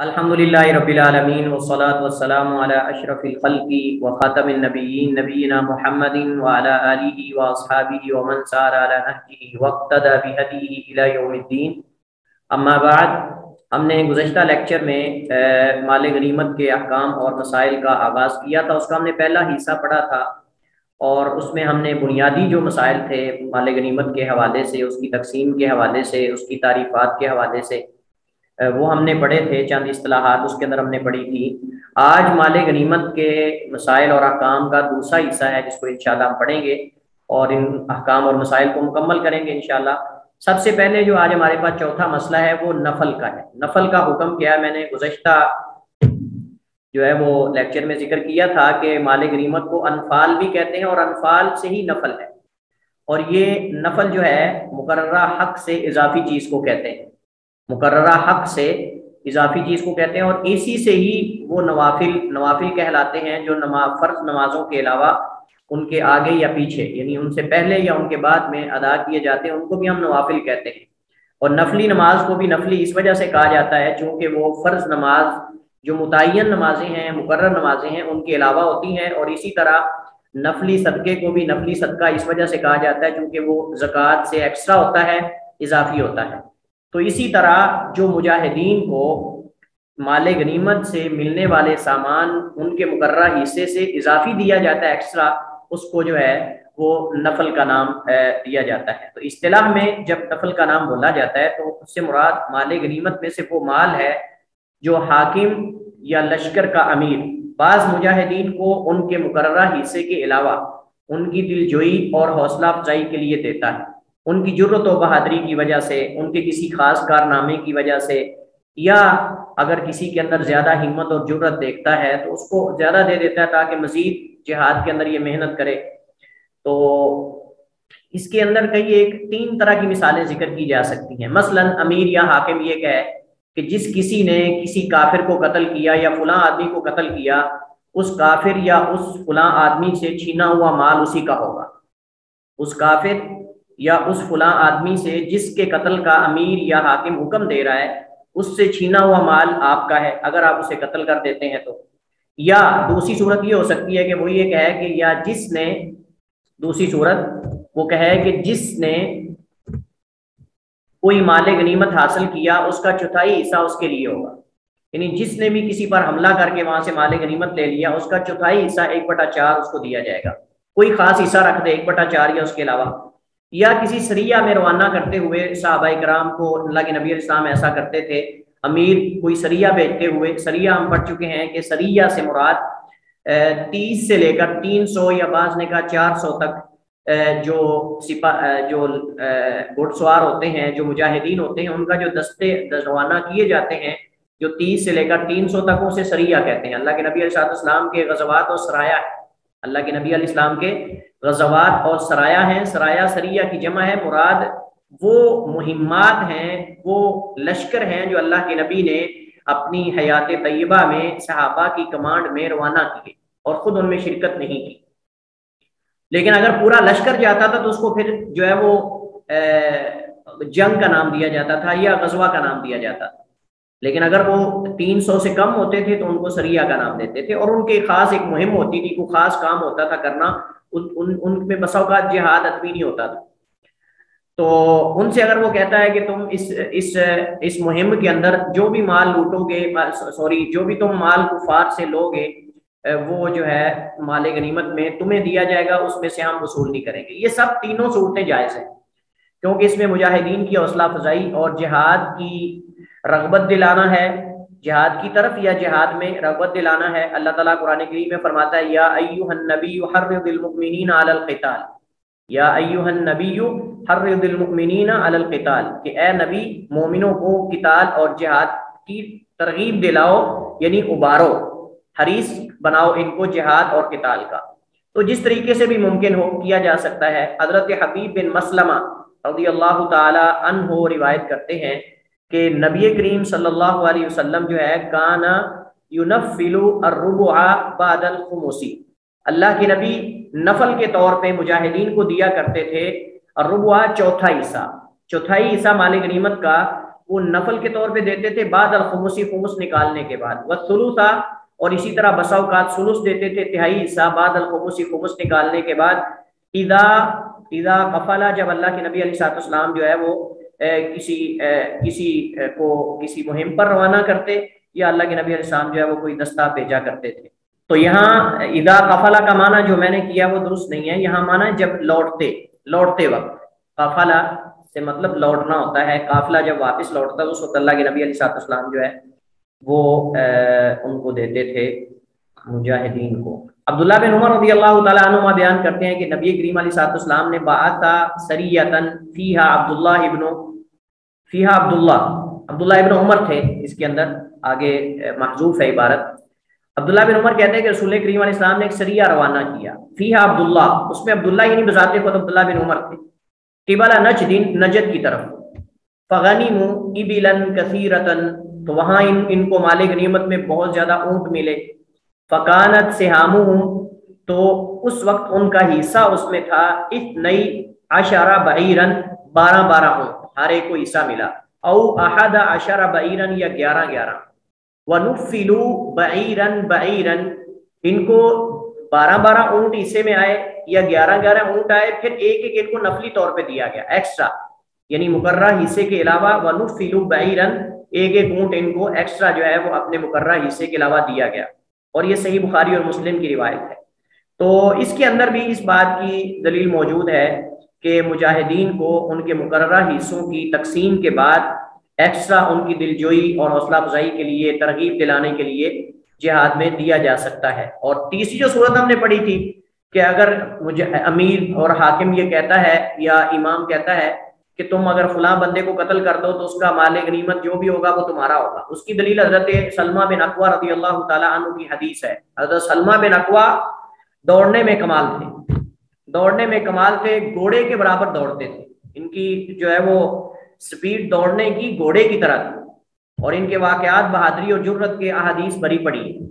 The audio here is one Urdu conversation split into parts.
الحمدللہ رب العالمین والصلاة والسلام علی اشرف الخلق وخاتم النبیین نبینا محمد وعلی آلہ واصحابہ ومن سار علی نہجہ واقتدى بہدیہ الی یوم الدین. اما بعد، ہم نے گزشتہ لیکچر میں مال غنیمت کے احکام اور مسائل کا آغاز کیا تھا. اس کا ہم نے پہلا حصہ پڑھا تھا اور اس میں ہم نے بنیادی جو مسائل تھے مال غنیمت کے حوالے سے، اس کی تقسیم کے حوالے سے، اس کی تعریفات کے حوالے سے وہ ہم نے پڑھے تھے. چند اصطلاحات اس کے اندر ہم نے پڑھی تھی. آج مال غنیمت کے مسائل اور احکام کا دوسرا حصہ ہے جس کو انشاءاللہ ہم پڑھیں گے اور ان احکام اور مسائل کو مکمل کریں گے انشاءاللہ. سب سے پہلے جو آج ہمارے پاس چوتھا مسئلہ ہے وہ نفل کا ہے. نفل کا حکم کیا ہے؟ میں نے گزشتہ جو ہے وہ لیکچر میں ذکر کیا تھا کہ مال غنیمت کو انفال بھی کہتے ہیں اور انفال سے ہی نفل ہے، اور یہ نفل جو ہے مقررہ حق سے اضافی چیز کو کہتے ہیں. مقررہ حق سے اضافی چیز کو کہتے ہیں، اور اسی سے ہی وہ نوافل کہلاتے ہیں جو فرض نمازوں کے علاوہ ان کے آگے یا پیچھے، یعنی ان سے پہلے یا ان کے بعد میں ادا کیے جاتے ہیں، ان کو بھی ہم نوافل کہتے ہیں. اور نفلی نماز کو بھی نفلی اس وجہ سے کہا جاتا ہے چونکہ وہ فرض نماز جو متعین نمازیں ہیں، مقرر نمازیں ہیں، ان کے علاوہ ہوتی ہیں. اور اسی طرح نفلی صدقے کو بھی نفلی صدقہ اس وجہ سے کہا جاتا ہے چونکہ وہ زکوٰۃ سے ایکسٹرا ہوتا ہے، اضافی ہوتا ہے. تو اسی طرح جو مجاہدین کو مال غنیمت سے ملنے والے سامان ان کے مقررہ حصے سے اضافی دیا جاتا ہے ایکسٹرا، اس کو جو ہے وہ نفل کا نام دیا جاتا ہے. تو اصطلاح میں جب نفل کا نام بولا جاتا ہے تو اس سے مراد مال غنیمت میں سے وہ مال ہے جو حاکم یا لشکر کا امیر بعض مجاہدین کو ان کے مقررہ حصے کے علاوہ ان کی دلجوئی اور حوصلہ افزائی کے لیے دیتا ہے، ان کی جرت و بہادری کی وجہ سے، ان کے کسی خاص کارنامے کی وجہ سے، یا اگر کسی کے اندر زیادہ ہمت اور جرت دیکھتا ہے تو اس کو زیادہ دے دیتا ہے تاکہ مزید جہاد کے اندر یہ محنت کرے. تو اس کے اندر کئی تین طرح کی مثالیں ذکر کی جا سکتی ہیں. مثلا امیر یا حاکم یہ کہے کہ جس کسی نے کسی کافر کو قتل کیا یا فلاں آدمی کو قتل کیا، اس کافر یا اس فلاں آدمی سے چھینا ہوا مال اسی کا ہوگا. اس کافر یا اس فلاں آدمی سے جس کے قتل کا امیر یا حاکم حکم دے رہا ہے، اس سے چھینا ہوا مال آپ کا ہے اگر آپ اسے قتل کر دیتے ہیں تو. یا دوسری صورت یہ ہو سکتی ہے کہ وہ یہ کہے کہ یا جس نے دوسری صورت وہ کہے کہ جس نے کوئی مال غنیمت حاصل کیا اس کا چوتھائی حصہ اس کے لیے ہوگا. یعنی جس نے بھی کسی پر حملہ کر کے وہاں سے مال غنیمت لے لیا اس کا چوتھائی حصہ 1/4 اس کو دیا جائے گا. کوئی خاص حصہ رکھ دے 1/4 یا اس کے علاوہ. یا کسی سریہ میں روانہ کرتے ہوئے صحابہ کرام کو اللہ کے نبی علیہ السلام ایسا کرتے تھے، امیر کوئی سریہ بھیجتے ہوئے، سریہ ہم پڑھ چکے ہیں کہ سریہ سے مراد 30 سے لے کر 300 یا بعض نے کہا 400 تک جو گھڑ سوار ہوتے ہیں، جو مجاہدین ہوتے ہیں، ان کا جو دستے روانہ کیے جاتے ہیں جو 30 سے لے کر 300 تک، اسے سریہ کہتے ہیں. اللہ کے نبی علیہ السلام کے غزوات اور سرایا ہے، اللہ کے نبی علیہ السلام کے غزوات اور سرایا ہیں. سرایا سریہ کی جمع ہے. مراد وہ مہمات ہیں، وہ لشکر ہیں جو اللہ کے نبی نے اپنی حیات طیبہ میں صحابہ کی کمانڈ میں روانہ کیے اور خود ان میں شرکت نہیں کی. لیکن اگر پورا لشکر جاتا تھا تو اس کو پھر جو ہے وہ جنگ کا نام دیا جاتا تھا یا غزوہ کا نام دیا جاتا تھا. لیکن اگر وہ 300 سے کم ہوتے تھے تو ان کو سریہ کا نام دیتے تھے، اور ان کے خاص ایک مہم ہوتی تھی، کوئی خاص کام ہوتا تھا کرنا. ان میں بسا اوقات جہاد ادبی نہیں ہوتا تھا. تو ان سے اگر وہ کہتا ہے کہ تم اس مہم کے اندر جو بھی مال لوٹو گے، جو بھی تم مال کفار سے لو گے، وہ جو ہے مال غنیمت میں تمہیں دیا جائے گا، اس میں سے ہم وصول نہیں کریں گے. یہ سب تینوں صورتیں جائز ہیں کیونکہ اس میں مجاہدین کی حوصلہ افزائی اور جہاد کی رغبت دلانا ہے، جہاد کی طرف یا جہاد میں رغبت دلانا ہے. اللہ تعالیٰ قرآن کریم میں فرماتا ہے یا ایھا النبی حرض المؤمنین علی القتال، یا ایھا النبی حرض المؤمنین علی القتال، کہ اے نبی مومنوں کو قتال اور جہاد کی ترغیب دلاؤ، یعنی ابارو، حریص بناؤ ان کو جہاد اور قتال کا. تو جس طریقے سے بھی ممکن ہو کیا جا سکتا ہے. حضرت حبیب بن مسلمہ رضی اللہ تعالی عنہ روایت کرتے ہیں کہ نبی کریم صلی اللہ علیہ وسلم جو ہے کانا ينفل الربع بعد الخمس، اللہ کے نبی نفل کے طور پہ مجاہدین کو دیا کرتے تھے الربع چوتھائی حصہ مال غنیمت کا وہ نفل کے طور پہ دیتے تھے بعد الخمس، خمس نکالنے کے بعد، والثلث، اور اسی طرح بسا اوقات ثلث دیتے تھے، تہائی حصہ بعد الخمس، خمس نکالنے کے بعد۔ اذا قفلا، جب اللہ کے نبی علیہ الصلوۃ والسلام جو ہے وہ کسی مہم پر روانہ کرتے، یا اللہ کے نبی علیہ السلام جو ہے وہ کوئی دستہ بھیجا کرتے تھے۔ تو یہاں اذا قفلا کا معنی جو میں نے کیا وہ درست نہیں ہے، یہاں معنی جب لوٹتے وقت، قافلہ سے مطلب لوٹنا ہوتا ہے، قافلہ جب واپس لوٹتا ہے اس وقت اللہ کے نبی علیہ الصلوۃ والسلام جو ہے وہ ان کو دیتے تھے مجاہدین کو۔ عبداللہ بن عمر رضی اللہ تعالیٰ عنہما بیان کرتے ہیں کہ نبی کریم علیہ الصلوۃ والسلام نے بعث سریۃً فیہا عبداللہ ابن عمر تھے، اس کے اندر آگے محذوف ہے عبارت۔ عبداللہ بن عمر کہتے ہیں کہ رسول کریم علیہ السلام نے ایک سریہ روانہ کیا، فیہا عبداللہ، اس میں عبداللہ یعنی بذات خود عبداللہ بن عمر تھے، قبل نجد، نجد کی طرف، فغنموا ابلا کثیرۃ، تو وہاں ان کو مال غنیمت میں بہت زیادہ اونٹ ملے، فکانت سہامہم، تو اس وقت ان کا حصہ اس میں تھا 12 بعیرا، 12 اونٹ، ہر ایک کو حصہ ملا، او 11 بعیرا، یا 11، وَنُفِّلُوا بَعِيرًا بَعِيرًا، ان کو 12 اونٹ حصے میں آئے یا 11 اونٹ آئے، پھر ایک ان کو نفلی طور پہ دیا گیا ایکسٹرا، یعنی مقررہ حصے کے علاوہ، وَنُفِّلُوا بَعِيرًا، ایک اونٹ ان کو ایکسٹرا جو ہے وہ اپنے مقررہ حصے کے علاوہ دیا گیا، اور یہ صحیح بخاری اور مسلم کی روایت ہے۔ تو اس کے اندر بھی اس بات کی دلیل موجود ہے کہ مجاہدین کو ان کے مقررہ حصوں کی تقسیم کے بعد ایکسٹرا ان کی دلجوئی اور حوصلہ افزائی کے لیے، ترغیب دلانے کے لیے جہاد میں دیا جا سکتا ہے۔ اور تیسری جو صورت ہم نے پڑھی تھی کہ اگر امیر اور حاکم یہ کہتا ہے یا امام کہتا ہے کہ تم اگر فلاں بندے کو قتل کر دو تو اس کا مال غنیمت جو بھی ہوگا وہ تمہارا ہوگا، اس کی دلیل حضرت سلمہ بن اکوع رضی اللہ تعالیٰ عنہ کی حدیث ہے۔ حضرت سلمہ بن اکوع دوڑنے میں کمال تھے، گھوڑے کے برابر دوڑتے تھے، ان کی جو ہے وہ سپیڈ دوڑنے کی گھوڑے کی طرح تھی، اور ان کے واقعات بہادری اور جرت کے احادیث بھری پڑی ہیں۔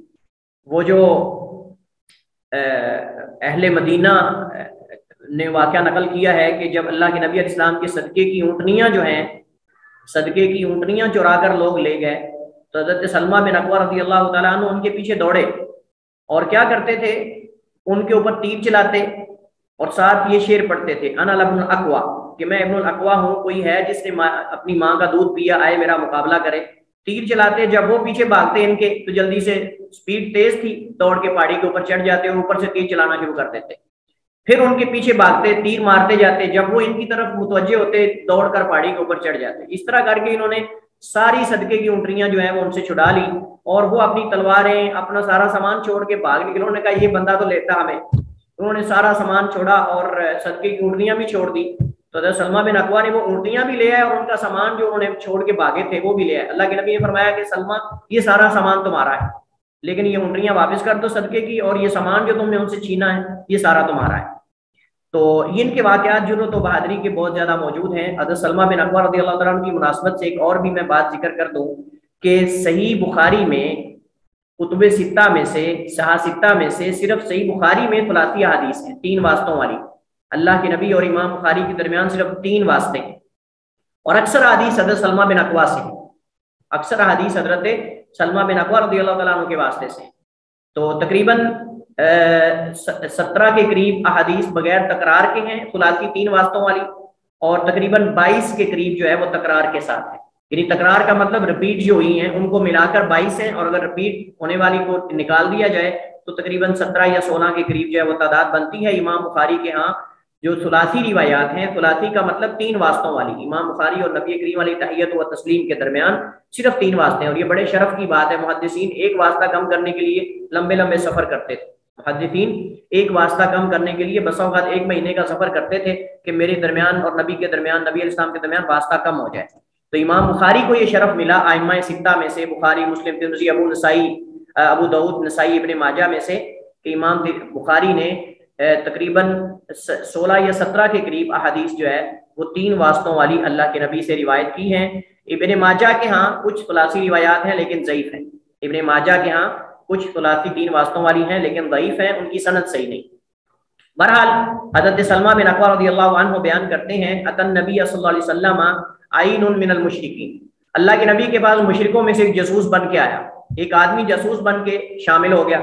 وہ جو اہل مدینہ نے واقعہ نقل کیا ہے کہ جب اللہ کے نبی علیہ السلام کے صدقے کی اونٹنیاں جو ہیں، صدقے کی اونٹنیاں چرا کر لوگ لے گئے، تو حضرت سلمہ بن اکوع رضی اللہ تعالیٰ عنہ ان کے پیچھے دوڑے، اور کیا کرتے تھے، ان کے اوپر تیر چلاتے، اور ساتھ یہ شعر پڑھتے تھے، انا ابن الاقوع، کہ میں ابن الاقوع ہوں، کوئی ہے جس نے اپنی ماں کا دودھ پیا، آئے میرا مقابلہ کرے۔ تیر چلاتے، جب وہ پیچھے بھاگتے ان کے تو جلدی سے، سپیڈ تیز تھی، دوڑ کے پہاڑی کے اوپر چڑھ جاتے اور اوپر سے تیر چلانا شروع کر دیتے، پھر ان کے پیچھے بھاگتے، تیر مارتے جاتے، جب وہ ان کی طرف متوجہ ہوتے دوڑ کر پہاڑی کے اوپر چڑھ جاتے۔ اس طرح کر کے انہوں نے ساری صدقے کی اونٹنیاں جو ہیں وہ ان سے چھڑا لی، اور وہ اپنی تلواریں، اپنا سارا سامان چھوڑ کے بھاگ نکلے۔ انہوں نے کہا یہ بندہ تو لیتا ہمیں، انہوں نے سارا سامان چھوڑا اور صدقے کی اونٹنیاں بھی چھوڑ دی۔ تو حضرت سلمہ بن اکوع نے وہ اونٹنیاں بھی لے آئے اور ان کا سامان جو انہوں نے چھوڑ کے بھاگے تھے وہ بھی لے آئے۔ اللہ کے نبی نے فرمایا کہ سلمہ یہ سارا سامان تمہارا ہے، لیکن یہ اونٹنیاں واپس کر دو صدقے کی، اور یہ سامان جو تم نے ان سے چھینا ہے یہ سارا تمہارا ہے۔ تو ان کے واقعات جرأت و بہادری کے بہت زیادہ موجود ہیں۔ حضرت سلمہ بن اکوع رضی اللہ تعالیٰ عنہ کی مناسبت سے ایک اور بھی میں بات ذکر کر دوں کہ صحیح بخاری میں، کتب ستہ میں سے، صحاح ستہ میں سے صرف صحیح بخاری میں ثلاثی احادیث ہیں، 3 واسطوں والی، اللہ کے نبی اور امام بخاری کے درمیان صرف 3 واسطے ہیں، اور اکثر حدیث حضرت سلمہ بن اکوع سے ہیں، اکثر حدیث حضرت سلمہ بن اکوع رضی اللہ تعالیٰ عنہ کے واسطے سے، تو تقریباً 17 کے قریب احادیث بغیر تکرار کے ہیں، ثلاثی 3 واسطوں والی، اور تقریباً 22 کے قریب جو ہے وہ تکرار کے ساتھ ہے، یعنی تکرار کا مطلب رپیٹ جو ہوئی ہیں ان کو ملا کر 22 ہیں، اور اگر رپیٹ ہونے والی کو نکال دیا جائے تو تقریباً 17 یا 16 کے قریب جو ہے وہ تعداد بنتی ہے۔ امام بخاری کے ہاں جو ثلاثی روایات ہیں، ثلاثی کا مطلب 3 واسطوں والی، امام بخاری اور نبی کریم علیہ تحیت و تسلیم کے درمیان صرف 3 واسطے ہیں، اور یہ بڑے شرف کی بات ہے۔ محدثین ایک واسطہ کم کرنے کے لیے لمبے لمبے سفر کرتے تھے، محدثین ایک واسطہ کم کرنے کے لیے بسا اوقات 1 مہینے کا سفر کرتے تھے کہ میرے درمیان اور نبی کے درمیان، نبی علیہ السلام کے درمیان واسطہ کم ہو جائے۔ تو امام بخاری کو یہ شرف ملا ائمہ ستہ میں سے، بخاری، مسلم، ترمذی، ابو داؤد، نسائی، ابن ماجہ میں سے، کہ امام بخاری نے تقریباً 16 یا 17 کے قریب احادیث جو ہے وہ 3 واسطوں والی اللہ کے نبی سے روایت کی ہیں۔ ابن ماجہ کے ہاں کچھ ثلاثی روایات ہیں لیکن ضعیف ہیں، ابن ماجہ کے ہاں کچھ ثلاثی 3 واسطوں والی ہیں لیکن ضعیف ہیں، ان کی سند صحیح نہیں۔ بہرحال حضرت سلمہ بن اکوع رضی اللہ عنہ بیان کرتے ہیں، اتى النبی صلی اللہ علیہ وسلم عین من المشرکین، اللہ کے نبی کے پاس مشرکوں میں سے ایک جاسوس بن کے آیا، ایک آدمی جاسوس بن کے شامل ہو گیا،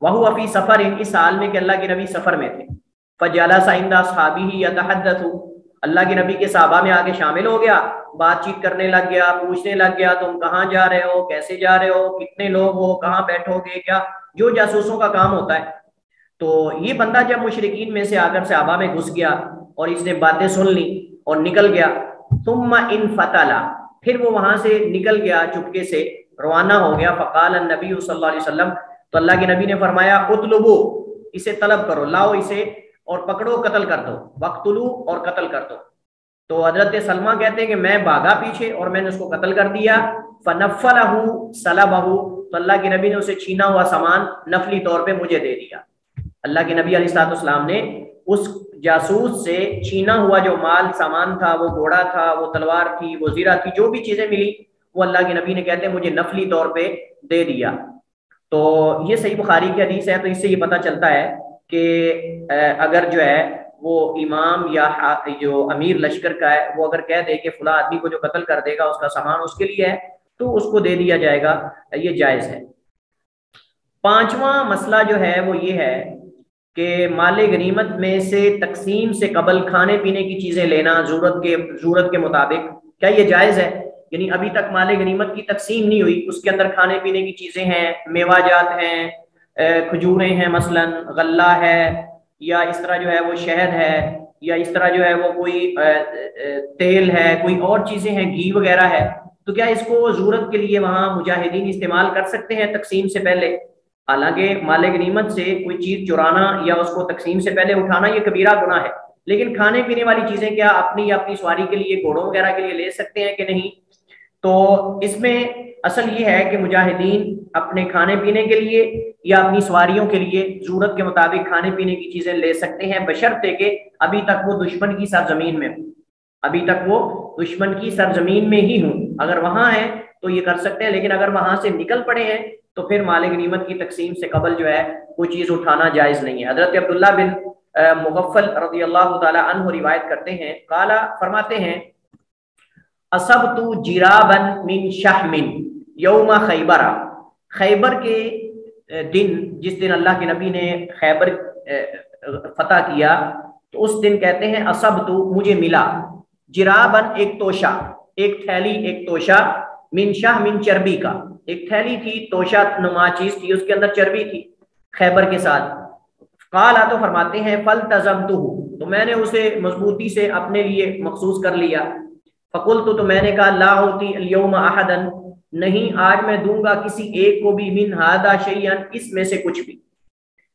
وہو فی سفر، اس حال میں کہ اللہ کے نبی سفر میں تھے، فجلس عند اصحابہ یتحدث، اللہ کے نبی کے صحابہ میں آ کے شامل ہو گیا، بات چیت کرنے لگ گیا، پوچھنے لگ گیا تم کہاں جا رہے ہو، کیسے جا رہے ہو، کتنے لوگ ہو، کہاں بیٹھو گے، کیا جو جاسوسوں کا کام ہوتا ہے۔ تو یہ بندہ جب مشرکین میں سے آ کر صحابہ میں گھس گیا اور اس نے باتیں سن لی اور نکل گیا، ثم انفتل، پھر وہ وہاں سے نکل گیا، چپکے سے روانہ ہو گیا، فقال النبی صلی اللہ علیہ وسلم، تو اللہ کے نبی نے فرمایا اطلبو، اسے طلب کرو، لاؤ اسے اور پکڑو، قتل کر دو، وقتلو، اور قتل کر دو۔ تو حضرت سلمہ کہتے ہیں کہ میں بھاگا پیچھے اور میں نے اس کو قتل کر دیا، فنفلہ سلبہ، تو اللہ کے نبی نے اسے چھینا ہوا سامان نفلی طور پہ مجھے دے دیا۔ اللہ کے نبی علیہ الصلوۃ والسلام نے اس جاسوس سے چھینا ہوا جو مال سامان تھا، وہ گھوڑا تھا، وہ تلوار تھی، وہ زیرہ تھی، جو بھی چیزیں ملی وہ اللہ کے نبی نے کہتے ہیں مجھے نفلی طور پہ دے دیا۔ تو یہ صحیح بخاری کی حدیث ہے، تو اس سے یہ پتہ چلتا ہے کہ اگر جو ہے وہ امام یا جو امیر لشکر کا ہے وہ اگر کہہ دے کہ فلاں آدمی کو جو قتل کر دے گا اس کا سامان اس کے لیے ہے تو اس کو دے دیا جائے گا، یہ جائز ہے۔ پانچواں مسئلہ جو ہے وہ یہ ہے کہ مال غنیمت میں سے تقسیم سے قبل کھانے پینے کی چیزیں لینا ضرورت کے مطابق، کیا یہ جائز ہے؟ یعنی ابھی تک مال غنیمت کی تقسیم نہیں ہوئی، اس کے اندر کھانے پینے کی چیزیں ہیں، میوہ جات ہیں، کھجوریں ہیں، مثلا غلہ ہے، یا اس طرح جو ہے وہ شہد ہے، یا اس طرح جو ہے وہ کوئی تیل ہے، کوئی اور چیزیں ہیں، گھی وغیرہ ہے، تو کیا اس کو ضرورت کے لیے وہاں مجاہدین استعمال کر سکتے ہیں تقسیم سے پہلے؟ حالانکہ مال غنیمت سے کوئی چیز چرانا یا اس کو تقسیم سے پہلے اٹھانا یہ کبیرہ گناہ ہے، لیکن کھانے پینے والی چیزیں کیا اپنی یا اپنی سواری کے لیے، گھوڑوں وغیرہ کے لیے لے سکتے ہیں کہ نہیں؟ تو اس میں اصل یہ ہے کہ مجاہدین اپنے کھانے پینے کے لیے یا اپنی سواریوں کے لیے ضرورت کے مطابق کھانے پینے کی چیزیں لے سکتے ہیں، بشرطے کہ ابھی تک وہ دشمن کی سرزمین میں ہوں، ابھی تک وہ دشمن کی سرزمین میں ہی ہوں۔ اگر وہاں ہیں تو یہ کر سکتے ہیں، لیکن اگر وہاں سے نکل پڑے ہیں تو پھر مال غنیمت کی تقسیم سے قبل جو ہے کوئی چیز اٹھانا جائز نہیں ہے۔ حضرت عبداللہ بن مغفل رضی اللہ تعالی عنہ روایت کرتے ہیں، قال، فرماتے ہیں، اصبت جرابا من شحم یوم خیبر، خیبر کے دن، جس دن اللہ کے نبی نے خیبر فتح کیا، تو اس دن کہتے ہیں اصبت، مجھے ملا، جرابن، ایک توشہ، ایک تھیلی، ایک توشہ، من شحم، چربی کا، ایک تھیلی تھی، توشہ نما چیز تھی، اس کے اندر چربی تھی خیبر کے ساتھ۔ قال، تو فرماتے ہیں، فلتزمتہ، تو میں نے اسے مضبوطی سے اپنے لیے مخصوص کر لیا، فقلت، تو میں نے کہا، لا اعطی اليوم احدا، نہیں آج میں دوں گا کسی ایک کو بھی، من ھذا شیئا، اس میں سے کچھ بھی،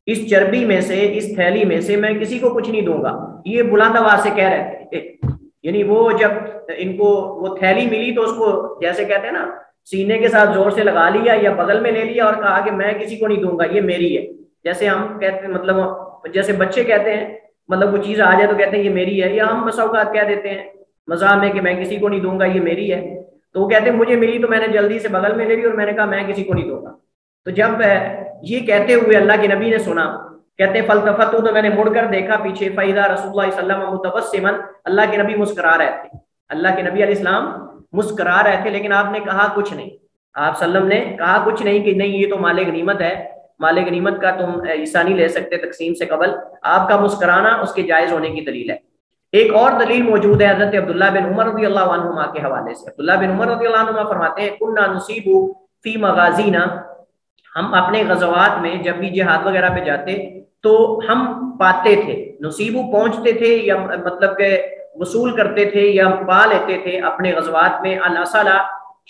اس چربی میں سے، اس تھیلی میں سے میں کسی کو کچھ نہیں دوں گا۔ یہ بلند آواز سے کہہ رہے تھے، یعنی وہ جب ان کو وہ تھیلی ملی تو اس کو جیسے کہتے ہیں نا سینے کے ساتھ زور سے لگا لیا یا بغل میں لے لیا اور کہا کہ میں کسی کو نہیں دوں گا، یہ میری ہے۔ جیسے ہم کہتے ہیں، مطلب جیسے بچے کہتے ہیں، مطلب وہ چیز آ جائے تو کہتے ہیں یہ میری ہے، یا ہم بسا اوقات کہہ دیتے ہیں مزاح میں کہ میں کسی کو نہیں دوں گا، یہ میری ہے۔ تو وہ کہتے ہیں مجھے ملی تو میں نے جلدی سے بغل میں لے لی اور میں نے کہا میں کسی کو نہیں دوں گا۔ تو جب یہ کہتے ہوئے اللہ کے نبی نے سنا، کہتے فلتفت، تو میں نے مڑ کر دیکھا پیچھے، فاذا رسول اللہ صلی اللہ علیہ وسلم متبسما، اللہ کے نبی مسکرا رہے تھے، اللہ کے نبی علیہ السلام مسکرا رہے تھے، لیکن آپ نے کہا کچھ نہیں، آپ صلی اللہ علیہ وسلم نے کہا کچھ نہیں کہ نہیں یہ تو مال غنیمت ہے، مال غنیمت کا تم حصہ نہیں لے سکتے تقسیم سے قبل۔ آپ کا مسکرانا اس کے جائز ہونے کی دلیل ہے۔ ایک اور دلیل موجود ہے حضرت عبداللہ بن عمر رضی اللہ عنہما کے حوالے سے۔ عبداللہ بن عمر رضی اللہ عنہما فرماتے ہیں، کنا نصیب فی مغازینا، ہم اپنے غزوات میں جب بھی جہاد وغیرہ پہ جاتے تو ہم پاتے تھے، نصیبو پہنچتے تھے، یا مطلب کہ وصول کرتے تھے یا پا لیتے تھے اپنے غزوات میں، الاصل،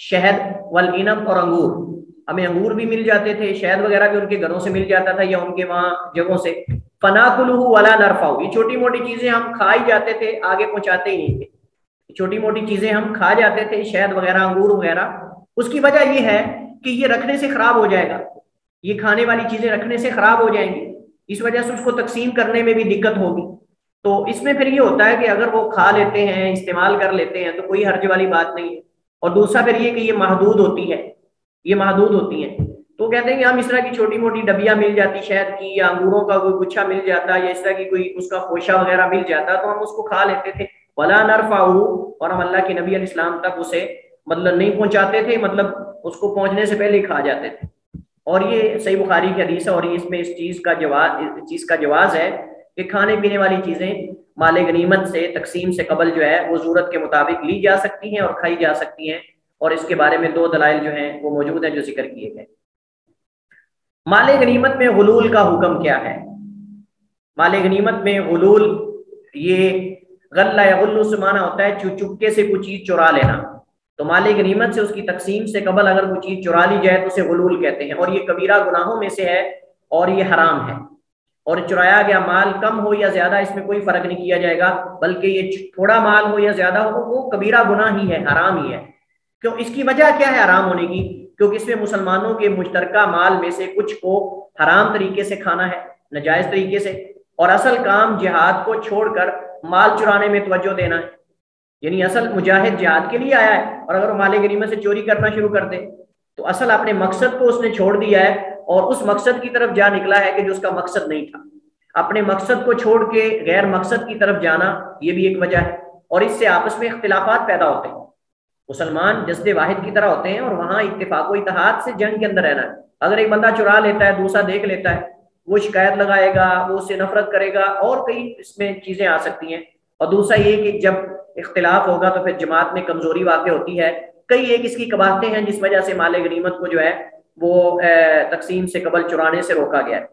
شہد، والعنب، اور انگور، ہمیں انگور بھی مل جاتے تھے، شہد وغیرہ بھی ان کے گھروں سے مل جاتا تھا یا ان کے وہاں جگہوں سے، فناکلہ ولا نرفع، یہ چھوٹی موٹی چیزیں ہم کھا ہی جاتے تھے، آگے پہنچاتے ہی نہیں تھے، چھوٹی موٹی چیزیں ہم کھا جاتے تھے، شہد وغیرہ، انگور وغیرہ۔ اس کی وجہ یہ ہے کہ یہ رکھنے سے خراب ہو جائے گا، یہ کھانے والی چیزیں رکھنے سے خراب ہو جائیں گی، اس وجہ سے اس کو تقسیم کرنے میں بھی دقت ہوگی۔ تو اس میں پھر یہ ہوتا ہے کہ اگر وہ کھا لیتے ہیں، استعمال کر لیتے ہیں تو کوئی حرج والی بات نہیں ہے۔ اور دوسرا پھر یہ کہ یہ محدود ہوتی ہے، یہ محدود ہوتی ہیں، تو کہتے ہیں کہ ہم اس طرح کی چھوٹی موٹی ڈبیاں مل جاتی شہد کی، یا انگوروں کا کوئی گچھا مل جاتا، یا اس طرح کی کوئی اس کا خوشہ وغیرہ مل جاتا تو ہم اس کو کھا لیتے تھے، ولا نرفع، اور ہم اللہ کے نبی علیہ السلام تک اسے مطلب نہیں پہنچاتے تھے، مطلب اس کو پہنچنے سے پہلے ہی کھا جاتے تھے. اور یہ صحیح بخاری کی حدیث ہے، اور اس میں اس چیز کا جواز ہے کہ کھانے پینے والی چیزیں مال غنیمت سے تقسیم سے قبل جو ہے وہ ضرورت کے مطابق لی جا سکتی ہیں اور کھائی جا سکتی ہیں. اور اس کے بارے میں 2 دلائل جو ہیں وہ موجود ہیں جو ذکر کیے گئے. مال غنیمت میں غلول کا حکم کیا ہے؟ مال غنیمت میں غلول، یہ غلہ یا غلو سے معنی ہوتا ہے چپکے سے کوئی چیز چرا لینا. تو مال غنیمت سے اس کی تقسیم سے قبل اگر کوئی چیز چرا لی جائے تو اسے غلول کہتے ہیں، اور یہ کبیرہ گناہوں میں سے ہے اور یہ حرام ہے. اور چرایا گیا مال کم ہو یا زیادہ اس میں کوئی فرق نہیں کیا جائے گا، بلکہ یہ تھوڑا مال ہو یا زیادہ ہو وہ کبیرہ گناہ ہی ہے، حرام ہی ہے. کیوں؟ اس کی وجہ کیا ہے حرام ہونے کی؟ کیونکہ اس میں مسلمانوں کے مشترکہ مال میں سے کچھ کو حرام طریقے سے کھانا ہے، ناجائز طریقے سے، اور اصل کام جہاد کو چھوڑ کر مال چرانے میں توجہ دینا ہے. یعنی اصل مجاہد جہاد کے لیے آیا ہے، اور اگر وہ مال غنیمت سے چوری کرنا شروع کر دے تو اصل اپنے مقصد کو اس نے چھوڑ دیا ہے، اور اس مقصد کی طرف جا نکلا ہے کہ جو اس کا مقصد نہیں تھا. اپنے مقصد کو چھوڑ کے غیر مقصد کی طرف جانا یہ بھی ایک وجہ ہے، اور اس سے آپس میں اختلافات پیدا ہوتے ہیں. مسلمان جسد واحد کی طرح ہوتے ہیں، اور وہاں اتفاق و اتحاد سے جنگ کے اندر رہنا ہے. اگر ایک بندہ چرا لیتا ہے، دوسرا دیکھ لیتا ہے، وہ شکایت لگائے گا، وہ اس سے نفرت کرے گا، اور کئی اس میں چیزیں آ سکتی ہیں. اور دوسرا یہ کہ جب اختلاف ہوگا تو پھر جماعت میں کمزوری واقع ہوتی ہے. کئی ایک اس کی قباحتیں ہیں جس وجہ سے مال غنیمت کو جو ہے وہ تقسیم سے قبل چرانے سے روکا گیا ہے.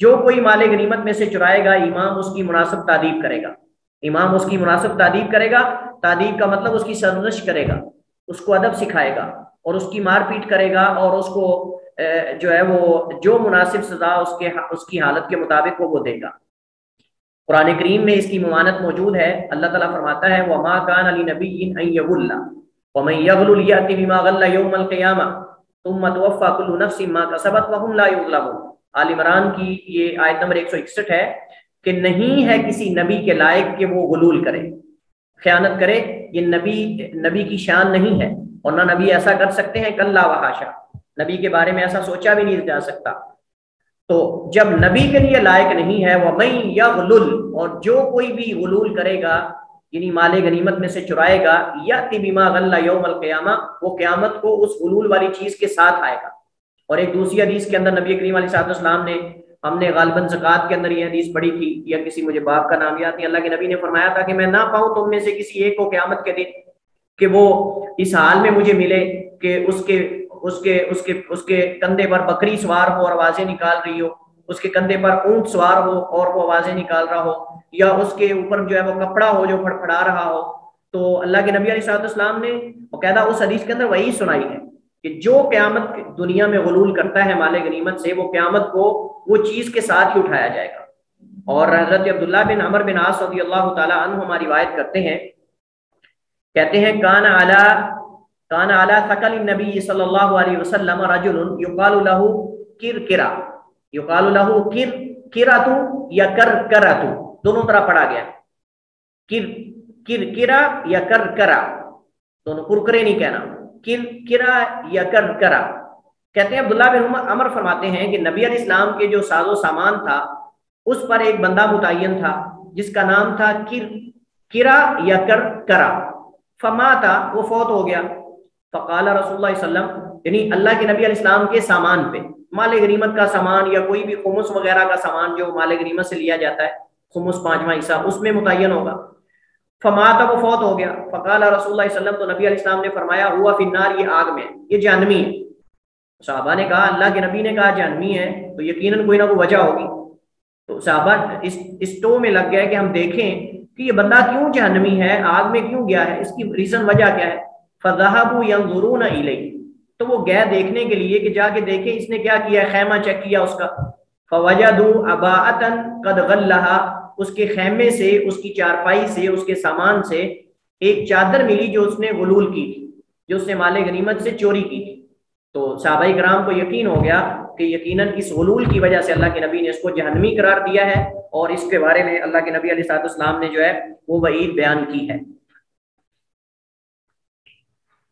جو کوئی مال غنیمت میں سے چرائے گا امام اس کی مناسب تادیب کرے گا. امام اس کی مناسب تادیب کرے گا. تادیب کا مطلب اس کی سرزنش کرے گا، اس کو ادب سکھائے گا، اور اس کی مار پیٹ کرے گا، اور اس کو جو ہے وہ جو مناسب سزا اس کی حالت کے مطابق وہ دے گا. قرآن کریم میں اس کی ممانت موجود ہے. اللہ تعالیٰ فرماتا ہے وَمَا كَانَ لِنَبِيٍّ أَن يَغُلَّ وَمَن يَغْلُلْ يَأْتِ بِمَا غَلَّ يَوْمَ الْقِيَامَةِ ثُمَّ تُوَفَّى كُلُّ نَفْسٍ مَا كَسَبَتْ وَهُمْ لَا يُظْلَمُونَ. آل عمران کی یہ آیت نمبر 161 ہے کہ نہیں ہے کسی نبی کے لائق کہ وہ غلول کرے، خیانت کرے. یہ نبی کی شان نہیں ہے، اور نہ نبی ایسا کر سکتے ہیں. کلا وحاشا، نبی کے بارے میں ایسا سوچا بھی نہیں جا سکتا. تو جب نبی کے لیے لائق نہیں ہے وَمَن يَغْلُلْ، اور جو کوئی بھی غلول کرے گا یعنی مال غنیمت میں سے چرائے گا، یأتی بما غل یوم القیامہ، وہ قیامت کو اس غلول والی چیز کے ساتھ آئے گا. اور ایک دوسری حدیث کے اندر نبی کریم علیہ السلام نے، ہم نے غالباً زکوٰۃ کے اندر یہ حدیث پڑھی تھی، یا کسی مجھے باب کا نام یاد نہیں، اللہ کے نبی نے فرمایا تھا کہ میں نہ پاؤں تم میں سے کسی ایک کو قیامت کے دن کہ وہ اس حال میں مجھے ملے کہ اس کے کندھے پر بکری سوار ہو اور آوازیں نکال رہی ہو، اس کے کندھے پر اونٹ سوار ہو اور وہ آوازیں نکال رہا ہو، یا اس کے اوپر جو ہے وہ کپڑا ہو جو پھڑپھڑا رہا ہو. تو اللہ کے نبی علیہ السلام نے باقاعدہ اس حدیث کے اندر وہی سنائی ہے کہ جو قیامت دنیا میں غلول کرتا ہے مال غنیمت سے، وہ قیامت کو وہ چیز کے ساتھ ہی اٹھایا جائے گا. اور حضرت عبداللہ بن عمر بن عاص رضی اللہ تعالی عنہ ہماری روایت کرتے ہیں، کہتے ہیں کان علی ثقل النبی صلی اللہ علیہ وسلم رجل یقال له کرکرا، یقال له کرکرۃ یا کرکرۃ، دونوں طرح پڑھا گیا، کرکرا یا کرکرا، دونوں کرکرے نہیں کہنا، کرکرا یا کرکرا. کہتے ہیں عبداللہ بن عمر فرماتے ہیں کہ نبی علیہ السلام کے جو ساز و سامان تھا اس پر ایک بندہ متعین تھا جس کا نام تھا کرا یا کرا. فماتا، وہ فوت ہو گیا. فقال رسول اللہ صلی اللہ علیہ وسلم، یعنی اللہ کے نبی علیہ السلام کے سامان پہ، مال غنیمت کا سامان یا کوئی بھی خمس وغیرہ کا سامان جو مال غنیمت سے لیا جاتا ہے، خمس 5واں حصہ اس میں متعین ہوگا. فماتا، وہ فوت ہو گیا. فقال رسول اللہ صلی اللہ علیہ وسلم، تو نبی علیہ السلام نے فرمایا ہوا فی النار، یہ آگ میں، یہ جہنمی ہے. صحابہ نے کہا اللہ کے نبی نے کہا جہنمی ہے تو یقیناً کوئی نہ کوئی وجہ ہوگی. تو صحابہ اس ٹو میں لگ گئے کہ ہم دیکھیں کہ یہ بندہ کیوں جہنمی ہے، آگ میں کیوں گیا ہے، اس کی ریزن وجہ کیا ہے. فذهبوا ينظرون الیہ، تو وہ گئے دیکھنے کے لیے کہ جا کے دیکھیں اس نے کیا کیا، خیمہ چیک کیا اس کا. فوجدوا عباءۃ قد غلها، اس کے خیمے سے، اس کی چارپائی سے، اس کے سامان سے ایک چادر ملی جو اس نے غلول کی تھی، جو اس نے مال غنیمت سے چوری کی تھی. تو صحابہ کرام کو یقین ہو گیا کہ یقیناً اس غلول کی وجہ سے اللہ کے نبی نے اس کو جہنمی قرار دیا ہے، اور اس کے بارے میں اللہ کے نبی علیہ السلام نے جو ہے وہ وعید بیان کی ہے.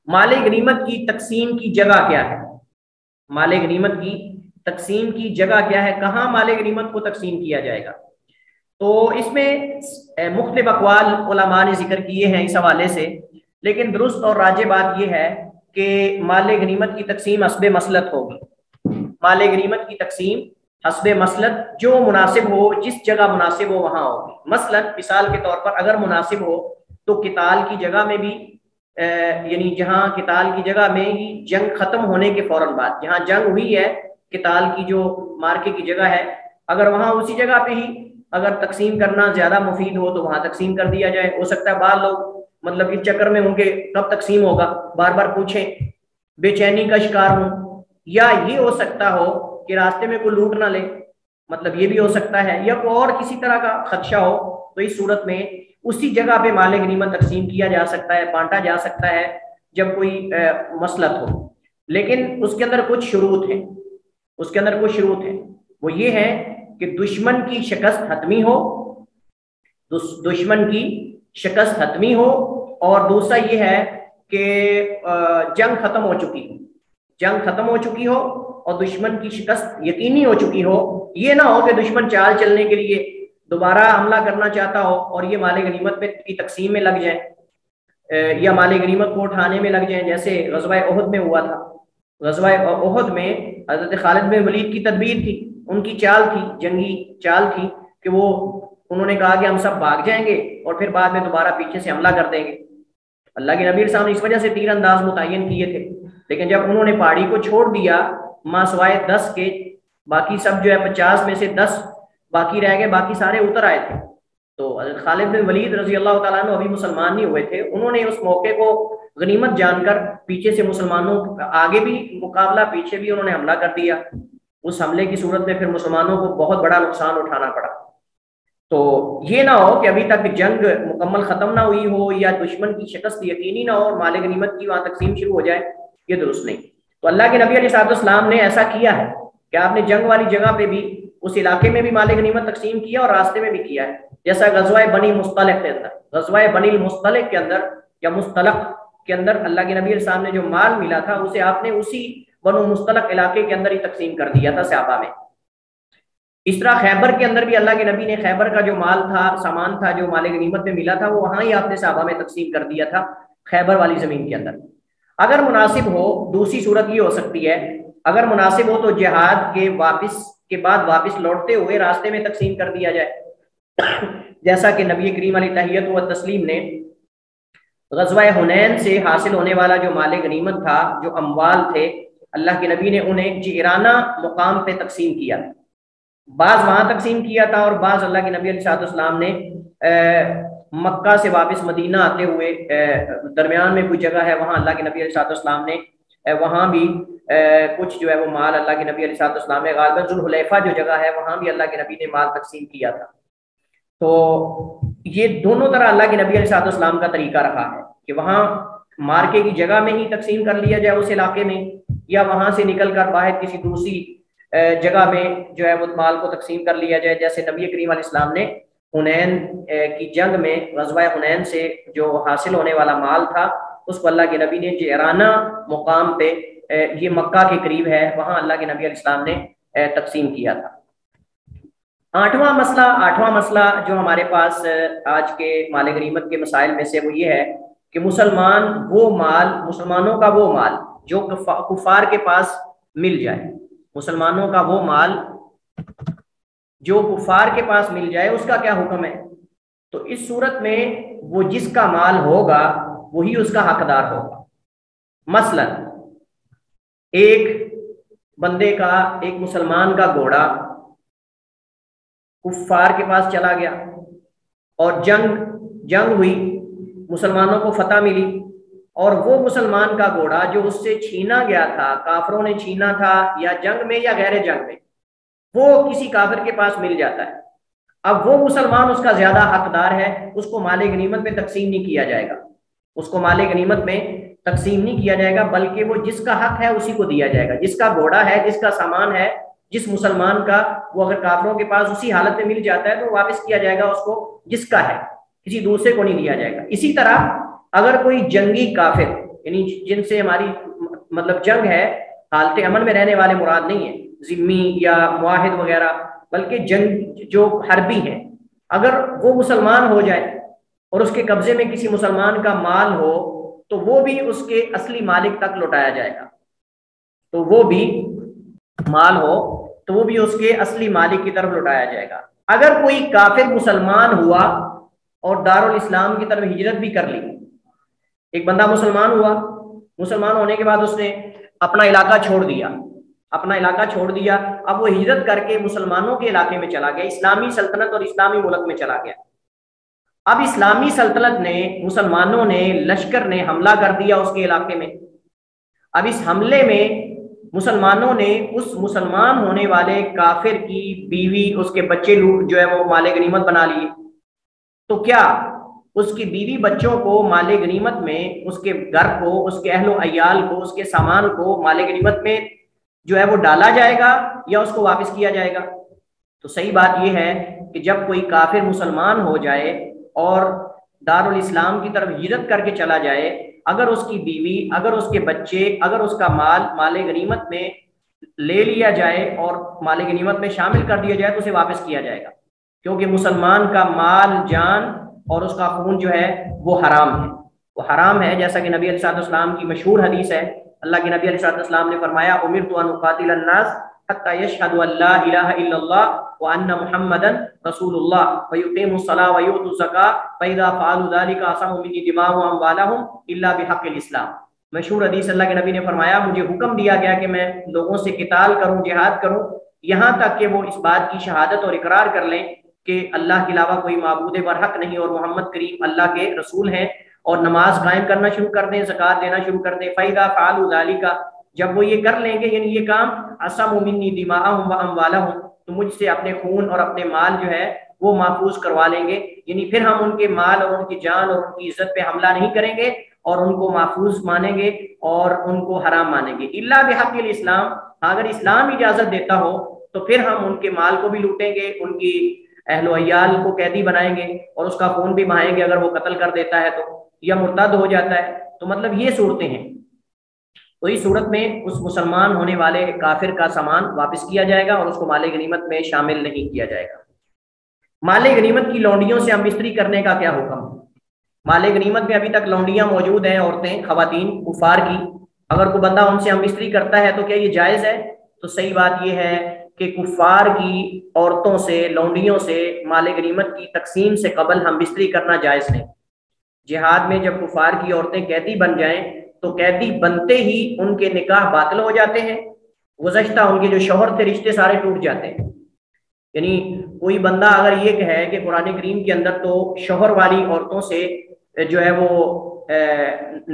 مال غنیمت کی تقسیم کی جگہ کیا ہے؟ مال غنیمت کی تقسیم کی جگہ کیا ہے، کہاں مال غنیمت کو تقسیم کیا جائے گا؟ تو اس میں مختلف اقوال علماء نے ذکر کیے ہیں اس حوالے سے، لیکن درست اور راجح بات یہ ہے کہ مال غنیمت کی تقسیم حسب مسلط ہوگی. مال غنیمت کی تقسیم حسب مسلط، جو مناسب ہو، جس جگہ مناسب ہو وہاں ہوگی. مثلا مثال کے طور پر اگر مناسب ہو تو قتال کی جگہ میں بھی یعنی جہاں قتال کی جگہ میں ہی جنگ ختم ہونے کے فوراً بعد جہاں جنگ ہوئی ہے، قتال کی جو مارکے کی جگہ ہے، اگر وہاں اسی جگہ پہ ہی اگر تقسیم کرنا زیادہ مفید ہو تو وہاں تقسیم کر دیا جائے. ہو سکتا ہے بعض لوگ مطلب اس چکر میں ہوں کہ کب تقسیم ہوگا، بار بار پوچھیں، بے چینی کا شکار ہوں، یا یہ ہو سکتا ہو کہ راستے میں کوئی لوٹ نہ لے، مطلب یہ بھی ہو سکتا ہے، یا کوئی اور کسی طرح کا خدشہ ہو. تو اس صورت میں اسی جگہ پہ مال غنیمت تقسیم کیا جا سکتا ہے، بانٹا جا سکتا ہے جب کوئی مسلط ہو. لیکن اس کے اندر کچھ شروط ہیں، اس کے اندر کچھ شروط ہیں. وہ یہ ہے کہ دشمن کی شکست حتمی ہو، دشمن کی شکست حتمی ہو، اور دوسرا یہ ہے کہ جنگ ختم ہو چکی ہو، جنگ ختم ہو چکی ہو اور دشمن کی شکست یقینی ہو چکی ہو. یہ نہ ہو کہ دشمن چال چلنے کے لیے دوبارہ حملہ کرنا چاہتا ہو اور یہ مال غنیمت کی تقسیم میں لگ جائیں یا مال غنیمت کو اٹھانے میں لگ جائیں، جیسے غزوہ احد میں ہوا تھا. غزوہ احد میں حضرت خالد بن ولید کی تدبیر تھی، ان کی چال تھی، جنگی چال تھی کہ وہ انہوں نے کہا کہ ہم سب بھاگ جائیں گے اور پھر بعد میں دوبارہ پیچھے سے حملہ کر دیں گے. اللہ کے نبی صاحب نے اس وجہ سے تیر انداز متعین کیے تھے، لیکن جب انہوں نے پہاڑی کو چھوڑ دیا ماں سوائے 10 کے، باقی سب جو ہے 50 میں سے 10 باقی رہ گئے، باقی سارے اتر آئے تھے. تو خالد بن ولید رضی اللہ تعالیٰ عنہ ابھی مسلمان نہیں ہوئے تھے، انہوں نے اس موقع کو غنیمت جان کر پیچھے سے مسلمانوں آگے بھی مقابلہ، پیچھے بھی انہوں نے حملہ کر دیا. اس حملے کی صورت میں پھر مسلمانوں کو بہت بڑا نقصان اٹھانا پڑا. تو یہ نہ ہو کہ ابھی تک جنگ مکمل ختم نہ ہوئی ہو یا دشمن کی شکست یقینی نہ ہو اور مال غنیمت کی وہاں تقسیم شروع ہو جائے، یہ درست نہیں. تو اللہ کے نبی علیہ السلام نے ایسا کیا ہے کہ آپ نے جنگ والی جگہ پہ بھی، اس علاقے میں بھی مال غنیمت تقسیم کیا اور راستے میں بھی کیا ہے. جیسا غزوہ بنی مصطلق کے اندر، غزوہ بنی المصطلق کے اندر یا مصطلق کے اندر اللہ کے نبی علیہ السلام نے جو مال ملا تھا اسے آپ نے اسی بنو مصطلق علاقے کے اندر ہی تقسیم کر دیا تھا صحابہ میں. اس طرح خیبر کے اندر بھی اللہ کے نبی نے خیبر کا جو مال تھا، سامان تھا جو مال غنیمت میں ملا تھا، وہ وہاں ہی آپ نے صحابہ میں تقسیم کر دیا تھا خیبر والی زمین کے اندر. اگر مناسب ہو، دوسری صورت یہ ہو سکتی ہے، اگر مناسب ہو تو جہاد کے بعد واپس لوٹتے ہوئے راستے میں تقسیم کر دیا جائے، جیسا کہ نبی کریم علیہ تحیت و تسلیم نے غزوہ حنین سے حاصل ہونے والا جو مال غنیمت تھا، جو اموال تھے، اللہ کے نبی نے انہیں جعرانہ مقام پہ تقسیم کیا. بعض وہاں تقسیم کیا تھا اور بعض اللہ کے نبی علیہ السلام نے مکہ سے واپس مدینہ آتے ہوئے درمیان میں کوئی جگہ ہے وہاں اللہ کے نبی علیہ السلام نے وہاں بھی کچھ جو ہے وہ مال اللہ کے نبی علیہ السلام نے غالباً ذوالحلیفہ جو جگہ ہے وہاں بھی اللہ کے نبی نے مال تقسیم کیا تھا. تو یہ دونوں طرح اللہ کے نبی علیہ السلام کا طریقہ رہا ہے کہ وہاں مارکے کی جگہ میں ہی تقسیم کر لیا جائے اس علاقے میں، یا وہاں سے نکل کر باہر کسی دوسری جگہ میں جو ہے وہ مال کو تقسیم کر لیا جائے. جیسے نبی کریم علیہ السلام نے حنین کی جنگ میں غزوہ حنین سے جو حاصل ہونے والا مال تھا اس کو اللہ کے نبی نے جعرانہ مقام پہ، یہ مکہ کے قریب ہے، وہاں اللہ کے نبی علیہ السلام نے تقسیم کیا تھا. آٹھواں مسئلہ جو ہمارے پاس آج کے مال غنیمت کے مسائل میں سے وہ یہ ہے کہ مسلمانوں کا وہ مال جو کفار کے پاس مل جائے، مسلمانوں کا وہ مال جو کفار کے پاس مل جائے اس کا کیا حکم ہے. تو اس صورت میں وہ جس کا مال ہوگا وہی اس کا حقدار ہوگا. مثلا ایک بندے کا، ایک مسلمان کا گھوڑا کفار کے پاس چلا گیا اور جنگ ہوئی، مسلمانوں کو فتح ملی، اور وہ مسلمان کا گھوڑا جو اس سے چھینا گیا تھا، کافروں نے چھینا تھا یا جنگ میں یا غیر جنگ میں، وہ کسی کافر کے پاس مل جاتا ہے. اب وہ مسلمان اس کا زیادہ حقدار ہے، اس کو مال غنیمت میں تقسیم نہیں کیا جائے گا، اس کو مال غنیمت میں تقسیم نہیں کیا جائے گا، بلکہ وہ جس کا حق ہے اسی کو دیا جائے گا. جس کا گھوڑا ہے، جس کا سامان ہے، جس مسلمان کا، وہ اگر کافروں کے پاس اسی حالت میں مل جاتا ہے تو واپس کیا جائے گا اس کو جس کا ہے، کسی دوسرے کو نہیں دیا جائے گا. اسی طرح اگر کوئی جنگی کافر، یعنی جن سے ہماری مطلب جنگ ہے، حالت امن میں رہنے والے مراد نہیں ہے، ذمی یا معاہد وغیرہ، بلکہ جنگ جو حربی ہیں، اگر وہ مسلمان ہو جائے اور اس کے قبضے میں کسی مسلمان کا مال ہو تو وہ بھی اس کے اصلی مالک تک لوٹایا جائے گا، تو وہ بھی مال ہو تو وہ بھی اس کے اصلی مالک کی طرف لوٹایا جائے گا۔ اگر کوئی کافر مسلمان ہوا اور دارالاسلام کی طرف ہجرت بھی کر لی، ایک بندہ مسلمان ہوا، مسلمان ہونے کے بعد اس نے اپنا علاقہ چھوڑ دیا، اب وہ ہجرت کر کے مسلمانوں کے علاقے میں چلا گیا، اسلامی سلطنت اور اسلامی ملک میں چلا گیا۔ اب اسلامی سلطنت نے، مسلمانوں نے، لشکر نے حملہ کر دیا اس کے علاقے میں۔ اب اس حملے میں مسلمانوں نے اس مسلمان ہونے والے کافر کی بیوی، اس کے بچے جو ہے وہ مال غنیمت بنا لیے، تو کیا اس کی بیوی بچوں کو مال غنیمت میں، اس کے گھر کو، اس کے اہل و عیال کو، اس کے سامان کو مال غنیمت میں جو ہے وہ ڈالا جائے گا یا اس کو واپس کیا جائے گا؟ تو صحیح بات یہ ہے کہ جب کوئی کافر مسلمان ہو جائے اور دارالاسلام کی طرف ہجرت کر کے چلا جائے، اگر اس کی بیوی، اگر اس کے بچے، اگر اس کا مال غنیمت میں لے لیا جائے اور مال غنیمت میں شامل کر دیا جائے تو اسے واپس کیا جائے گا، کیونکہ مسلمان کا مال، جان اور اس کا خون جو ہے وہ حرام ہے، وہ حرام ہے۔ جیسا کہ نبی علیہ السلام کی مشہور حدیث ہے، اللہ کے نبی علیہ السلام نے فرمایا امرت ان اقاتل الناس حتى يشهدوا ان لا اله الا الله وان محمدا رسول الله ويقيموا الصلاه ويؤتوا الزكاه فاذا فعلوا ذلك عصموا مني دماءهم واموالهم الا بحق الاسلام۔ مشہور حدیث، اللہ کے نبی نے فرمایا مجھے حکم دیا گیا کہ میں لوگوں سے قتال کروں، جہاد کروں، یہاں تک کہ وہ اس بات کی شہادت اور اقرار کر لیں کہ اللہ کے علاوہ کوئی معبود برحق نہیں اور محمد کریم اللہ کے رسول ہیں، اور نماز قائم کرنا شروع کر دیں، زکوٰۃ دینا شروع کر دیں۔ فَإِذَا فَعَلُوا ذَلِكَ، جب وہ یہ کر لیں گے، یعنی یہ کام، عَصَمُوا مِنِّي دِمَاءَهُمْ وَأَمْوَالَهُمْ، تو مجھ سے اپنے خون اور اپنے مال جو ہے وہ محفوظ کروا لیں گے، یعنی پھر ہم ان کے مال اور ان کی جان اور ان کی عزت پہ حملہ نہیں کریں گے اور ان کو محفوظ مانیں گے اور ان کو حرام مانیں گے۔ الا بحق الاسلام، اگر اسلام اجازت دیتا ہو تو پھر ہم ان کے مال کو بھی لوٹیں گے، ان کی اہل و عیال کو قیدی بنائیں گے اور اس کا خون بھی بہائیں گے اگر وہ قتل کر دیتا ہے تو، یا مرتد ہو جاتا ہے تو۔ مطلب یہ صورتیں ہیں، تو اس صورت میں اس مسلمان ہونے والے کافر کا سامان واپس کیا جائے گا اور اس کو مال غنیمت میں شامل نہیں کیا جائے گا۔ مال غنیمت کی لونڈیوں سے ہم بستری کرنے کا کیا حکم؟ مال غنیمت میں ابھی تک لونڈیاں موجود ہیں، عورتیں، خواتین کفار کی، اگر کوئی بندہ ان سے ہم بستری کرتا ہے تو کیا یہ جائز ہے؟ تو صحیح بات یہ ہے کہ کفار کی عورتوں سے، لونڈیوں سے مال غنیمت کی تقسیم سے قبل ہم بستری کرنا جائز نہیں۔ جہاد میں جب کفار کی عورتیں قیدی بن جائیں تو قیدی بنتے ہی ان کے نکاح باطل ہو جاتے ہیں، گزشتہ ان کے جو شوہر تھے رشتے سارے ٹوٹ جاتے ہیں۔ یعنی کوئی بندہ اگر یہ کہے کہ قرآن کریم کے اندر تو شوہر والی عورتوں سے جو ہے وہ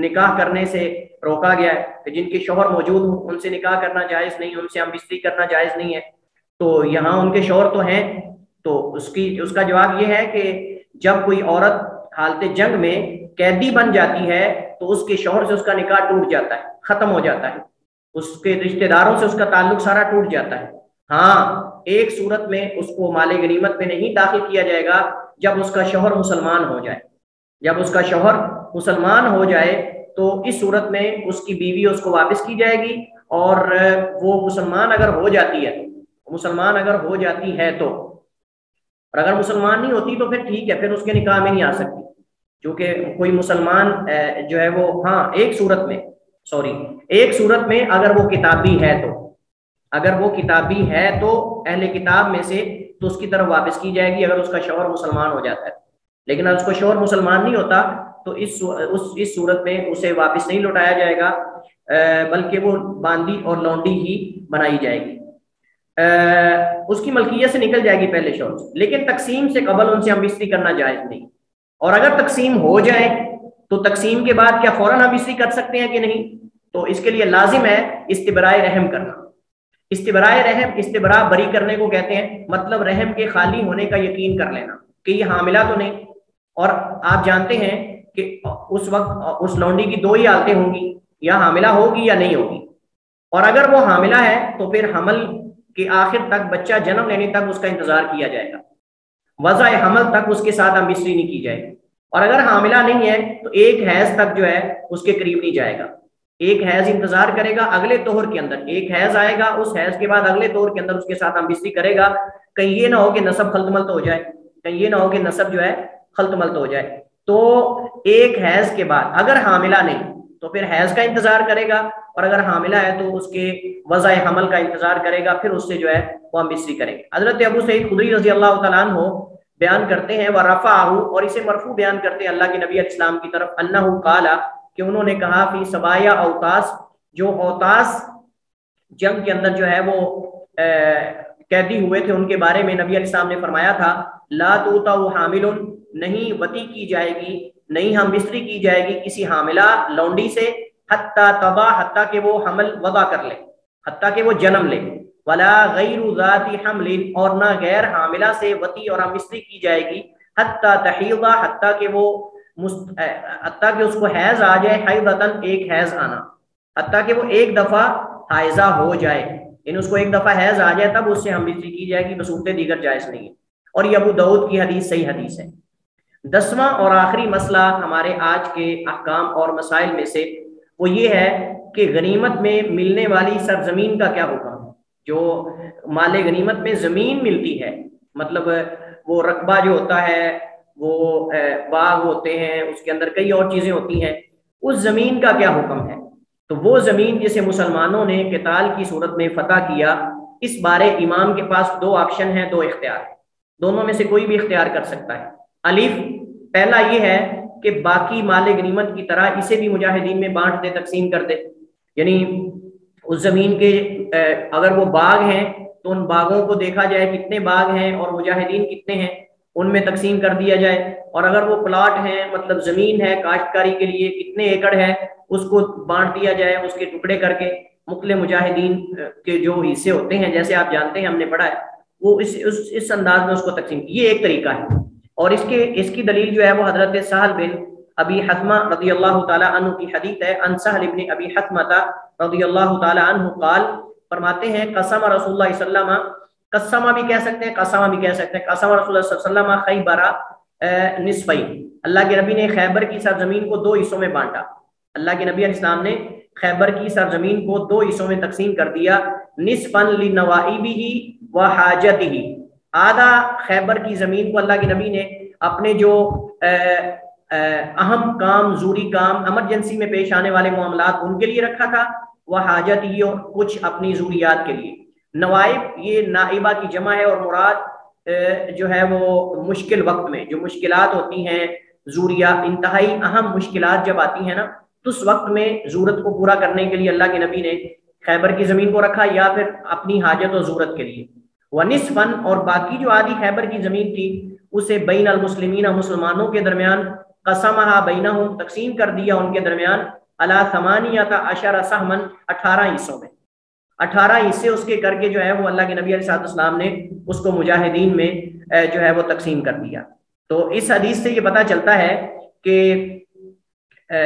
نکاح کرنے سے روکا گیا ہے کہ جن کے شوہر موجود ہوں ان سے نکاح کرنا جائز نہیں، ان سے ہم بستری کرنا جائز نہیں ہے، تو یہاں ان کے شوہر تو ہیں، تو اس کا جواب یہ ہے کہ جب کوئی عورت حالت جنگ میں قیدی بن جاتی ہے تو اس کے شوہر سے اس کا نکاح ٹوٹ جاتا ہے، ختم ہو جاتا ہے، اس کے رشتہ داروں سے اس کا تعلق سارا ٹوٹ جاتا ہے۔ ہاں، ایک صورت میں اس کو مال غنیمت میں نہیں داخل کیا جائے گا، جب اس کا شوہر مسلمان ہو جائے۔ جب اس کا شوہر مسلمان ہو جائے تو اس صورت میں اس کی بیوی اس کو واپس کی جائے گی، اور وہ مسلمان اگر ہو جاتی ہے تو، اور اگر مسلمان نہیں ہوتی تو پھر ٹھیک ہے، پھر اس کے نکاح میں نہیں آ سکتی، کیونکہ کوئی مسلمان جو ہے وہ، ہاں ایک صورت میں اگر وہ کتابی ہے تو، اگر وہ کتابی ہے تو اہل کتاب میں سے تو اس کی طرف واپس کی جائے گی اگر اس کا شوہر مسلمان ہو جاتا ہے، لیکن اگر اس کا شوہر مسلمان نہیں ہوتا تو اس صورت میں اسے واپس نہیں لوٹایا جائے گا، بلکہ وہ باندی اور لونڈی ہی بنائی جائے گی، اس کی ملکیت سے نکل جائے گی پہلے شوہر سے، لیکن تقسیم سے قبل ان سے ہم بستری کرنا جائز نہیں۔ اور اگر تقسیم ہو جائے تو تقسیم کے بعد کیا فوراً ہم بستری کر سکتے ہیں کہ نہیں؟ تو اس کے لیے لازم ہے استبراء رحم کرنا۔ استبراء بری کرنے کو کہتے ہیں، مطلب رحم کے خالی ہونے کا یقین کر لینا کہ یہ حاملہ تو نہیں، اور آپ جانتے ہیں کہ اس وقت اس لونڈی کی دو ہی حالتیں ہوں گی، یا حاملہ ہوگی یا نہیں ہوگی، اور اگر وہ حاملہ ہے تو پھر حمل کے آخر تک، بچہ جنم لینے تک اس کا انتظار کیا جائے گا، وضع حمل تک اس کے ساتھ ہم بستری نہیں کی جائے گی، اور اگر حاملہ نہیں ہے تو ایک حیض تک جو ہے اس کے قریب نہیں جائے گا، ایک حیض انتظار کرے گا، اگلے طہر کے اندر ایک حیض آئے گا، اس حیض کے بعد اگلے طہر کے اندر اس کے ساتھ ہم بستری کرے گا، کہیں یہ نہ ہو کہ نسب خلط ملط ہو جائے، کہیں یہ نہ ہو کہ نسب جو ہے خلط ملط ہو جائے۔ تو ایک حیض کے بعد اگر حاملہ نہیں تو پھر حیض کا انتظار کرے گا، اور اگر حاملہ ہے تو اس کے وضع حمل کا انتظار کرے گا، پھر اس سے جو ہے وہ ہم مصری کریں گے۔ حضرت ابو سعید خدری رضی اللہ تعالیٰ عنہ بیان کرتے ہیں وَرَفَعَهُ، اور اسے مرفوع بیان کرتے ہیں اللہ کے نبی علیہ السلام کی طرف، انہو قال، کہ انہوں نے کہا فی سبایا اوتاس، جو اوتاس جنگ کے اندر جو ہے وہ قیدی ہوئے تھے ان کے بارے میں نبی علیہ السلام نے فرمایا تھا لا توتا حامل، نہیں وطی کی جائے گی، نہیں ہم مصری کی جائے گی کسی حاملہ لونڈی سے، حتیٰ تبا، حتیٰ کہ وہ حمل وضع کر لے، حتیٰ کہ وہ جنم لے، ولا غیر ذات حمل، اور نہ غیر حاملہ سے وطی اور ہم مصری کی جائے گی، حتیٰ تحیض، حتیٰ کہ وہ حتیٰ کہ اس کو حیض آ جائے، حیضتن، ایک حیض آنا، حتیٰ کہ وہ ایک دفعہ حائضہ ہو جائے، یعنی اس کو ایک دفعہ حیض آ جائے تب اس سے ہم مصری کی جائے گی، بصورت دیگر جائز نہیں ہے۔ اور یہ ابو داؤد کی حدیث صحیح حدیث ہے۔ 10واں اور آخری مسئلہ ہمارے آج کے احکام اور مسائل میں سے وہ یہ ہے کہ غنیمت میں ملنے والی سرزمین کا کیا حکم ہے۔ جو مال غنیمت میں زمین ملتی ہے، مطلب وہ رقبہ جو ہوتا ہے، وہ باغ ہوتے ہیں، اس کے اندر کئی اور چیزیں ہوتی ہیں، اس زمین کا کیا حکم ہے۔ تو وہ زمین جسے مسلمانوں نے قتال کی صورت میں فتح کیا، اس بارے امام کے پاس دو آپشن ہیں، دو اختیار ہیں، دونوں میں سے کوئی بھی اختیار کر سکتا ہے۔ الف، پہلا یہ ہے کہ باقی مال غنیمت کی طرح اسے بھی مجاہدین میں بانٹ دے، تقسیم کر دے، یعنی اس زمین کے اگر وہ باغ ہیں تو ان باغوں کو دیکھا جائے کتنے باغ ہیں اور مجاہدین کتنے ہیں، ان میں تقسیم کر دیا جائے، اور اگر وہ پلاٹ ہیں، مطلب زمین ہے کاشتکاری کے لیے کتنے ایکڑ ہے، اس کو بانٹ دیا جائے، اس کے ٹکڑے کر کے مختلف مجاہدین کے جو حصے ہوتے ہیں، جیسے آپ جانتے ہیں ہم نے پڑھا ہے، وہ اس انداز میں اس کو تقسیم، یہ ایک طریقہ ہے۔ اور اس کی دلیل جو ہے وہ حضرت سہل بن ابی حتمہ رضی اللہ تعالی عنہ کی حدیث ہے، ان سہل بن ابی حتمہ رضی اللہ تعالی عنہ قال، فرماتے ہیں قسم رسول اللہ صلی اللہ علیہ وسلم، قسمہ بھی کہہ سکتے ہیں، قسمہ بھی کہہ سکتے ہیں، قسم رسول اللہ صلی اللہ علیہ وسلم خیبر نصفین، اللہ کے نبی نے خیبر کی سرزمین کو دو حصوں میں بانٹا، اللہ کے نبی علیہ السلام نے خیبر کی سرزمین کو دو حصوں میں تقسیم کر دیا، نصفا لنوائبہ وحاجتہ، آدھا خیبر کی زمین کو اللہ کے نبی نے اپنے جو اہم کام، ضروری کام، ایمرجنسی میں پیش آنے والے معاملات ان کے لیے رکھا تھا، وہ حاجت ہی اور کچھ اپنی ضروریات کے لیے۔ نوائب یہ نائبہ کی جمع ہے، اور مراد جو ہے وہ مشکل وقت میں جو مشکلات ہوتی ہیں، ضروریات، انتہائی اہم مشکلات جب آتی ہیں نا، تو اس وقت میں ضرورت کو پورا کرنے کے لیے اللہ کے نبی نے خیبر کی زمین کو رکھا، یا پھر اپنی حاجت و ضرورت کے لیے۔ ونصفاً، اور باقی جو آدھی خیبر کی زمین تھی اسے بین المسلمین، مسلمانوں کے درمیان، قسمہا بینہم، تقسیم کر دیا ان کے درمیان، علی 18 سہمن، 18 حصوں میں، 18 حصے اس کے کر کے جو ہے وہ اللہ کے نبی علیہ السلام نے اس کو مجاہدین میں جو ہے وہ تقسیم کر دیا۔ تو اس حدیث سے یہ پتہ چلتا ہے کہ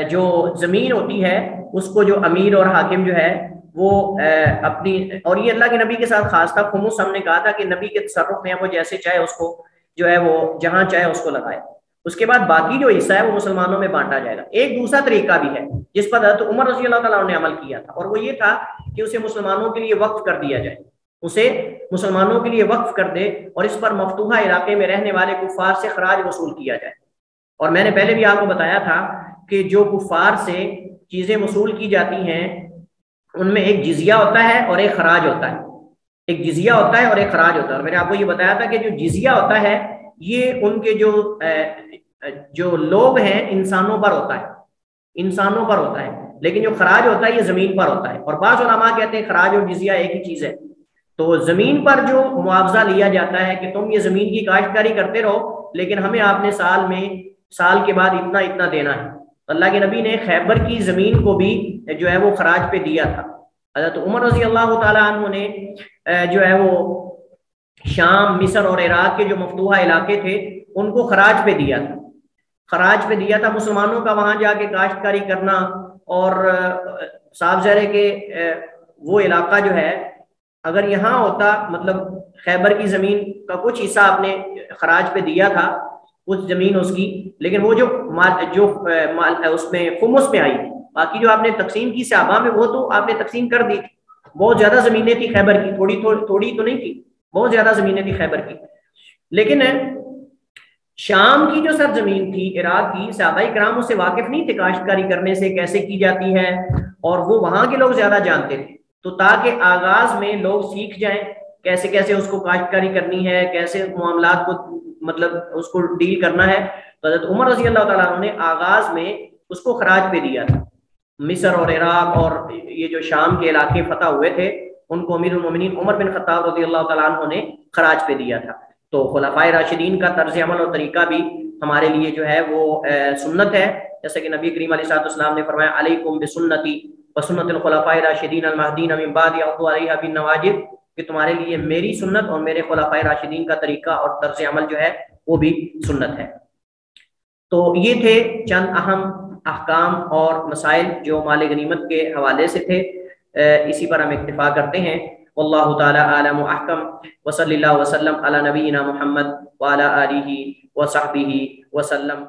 جو زمین ہوتی ہے اس کو جو امیر اور حاکم جو ہے وہ اپنی، اور یہ اللہ کے نبی کے ساتھ خاص تھا، خمس ہم نے کہا تھا کہ نبی کے تصرف میں وہ جیسے چاہے اس کو جو ہے وہ جہاں چاہے اس کو لگائے، اس کے بعد باقی جو حصہ ہے وہ مسلمانوں میں بانٹا جائے گا۔ ایک دوسرا طریقہ بھی ہے جس پر حضرت عمر رضی اللہ تعالیٰ نے عمل کیا تھا، اور وہ یہ تھا کہ اسے مسلمانوں کے لیے وقف کر دیا جائے، اسے مسلمانوں کے لیے وقف کر دے، اور اس پر مفتوحہ علاقے میں رہنے والے کفار سے خراج وصول کیا جائے۔ اور میں نے پہلے بھی آپ کو بتایا تھا کہ جو کفار سے چیزیں وصول کی جاتی ہیں ان میں ایک جزیہ ہوتا ہے اور ایک خراج ہوتا ہے، ایک جزیہ ہوتا ہے اور ایک خراج ہوتا ہے، اور میں نے آپ کو یہ بتایا تھا کہ جو جزیہ ہوتا ہے یہ ان کے جو لوگ ہیں انسانوں پر ہوتا ہے، انسانوں پر ہوتا ہے، لیکن جو خراج ہوتا ہے یہ زمین پر ہوتا ہے، اور بعض علماء کہتے ہیں خراج اور جزیہ ایک ہی چیز ہے۔ تو زمین پر جو معاوضہ لیا جاتا ہے کہ تم یہ زمین کی کاشتکاری کرتے رہو لیکن ہمیں آپ نے سال کے بعد اتنا اتنا دینا ہے، اللہ کے نبی نے خیبر کی زمین کو بھی جو ہے وہ خراج پہ دیا تھا۔ حضرت عمر رضی اللہ تعالی عنہ نے جو ہے وہ شام، مصر اور عراق کے جو مفتوحہ علاقے تھے ان کو خراج پہ دیا تھا، خراج پہ دیا تھا مسلمانوں کا، وہاں جا کے کاشتکاری کرنا، اور صاف ظاہر ہے کہ وہ علاقہ جو ہے اگر یہاں ہوتا، مطلب خیبر کی زمین کا کچھ حصہ آپ نے خراج پہ دیا تھا، کچھ زمین اس کی، لیکن وہ جو اس میں خمس میں آئی، باقی جو آپ نے تقسیم کی صحابہ میں وہ تو آپ نے تقسیم کر دی تھی، بہت زیادہ زمینیں تھی خیبر کی، تھوڑی تو نہیں تھی، بہت زیادہ زمینیں تھی خیبر کی، لیکن شام کی جو سرزمین تھی عراق کی، صحابہ کرام اس سے واقف نہیں تھے کاشتکاری کرنے سے کیسے کی جاتی ہے، اور وہ وہاں کے لوگ زیادہ جانتے تھے. تو تاکہ آغاز میں لوگ سیکھ جائیں کیسے کیسے اس کو کاشتکاری کرنی ہے، کیسے معاملات کو مطلب اس کو ڈیل کرنا ہے، تو حضرت عمر رضی اللہ تعالیٰ عنہ نے آغاز میں اس کو خراج پہ دیا تھا. مصر اور عراق اور یہ جو شام کے علاقے فتح ہوئے تھے ان کو امیر المومنین عمر بن خطاب رضی اللہ تعالیٰ عنہ نے خراج پہ دیا تھا. تو خلفائے راشدین کا طرز عمل اور طریقہ بھی ہمارے لیے جو ہے وہ سنت ہے، جیسے کہ نبی کریم علیہ الصلوۃ والسلام نے فرمایا علیکم بسنتی وسنت الخلفاء الراشدین المہدیین من بعد عضوا علیہا بالنواجذ، کہ تمہارے لیے میری سنت اور میرے خلفائے راشدین کا طریقہ اور طرز عمل جو ہے وہ بھی سنت ہے. تو یہ تھے چند اہم احکام اور مسائل جو مال غنیمت کے حوالے سے تھے. اسی پر ہم اکتفا کرتے ہیں. واللہ تعالی اعلم و احکم، وصلی اللہ وسلم علی نبینا محمد وعلی آلہ وصحبہ وسلم.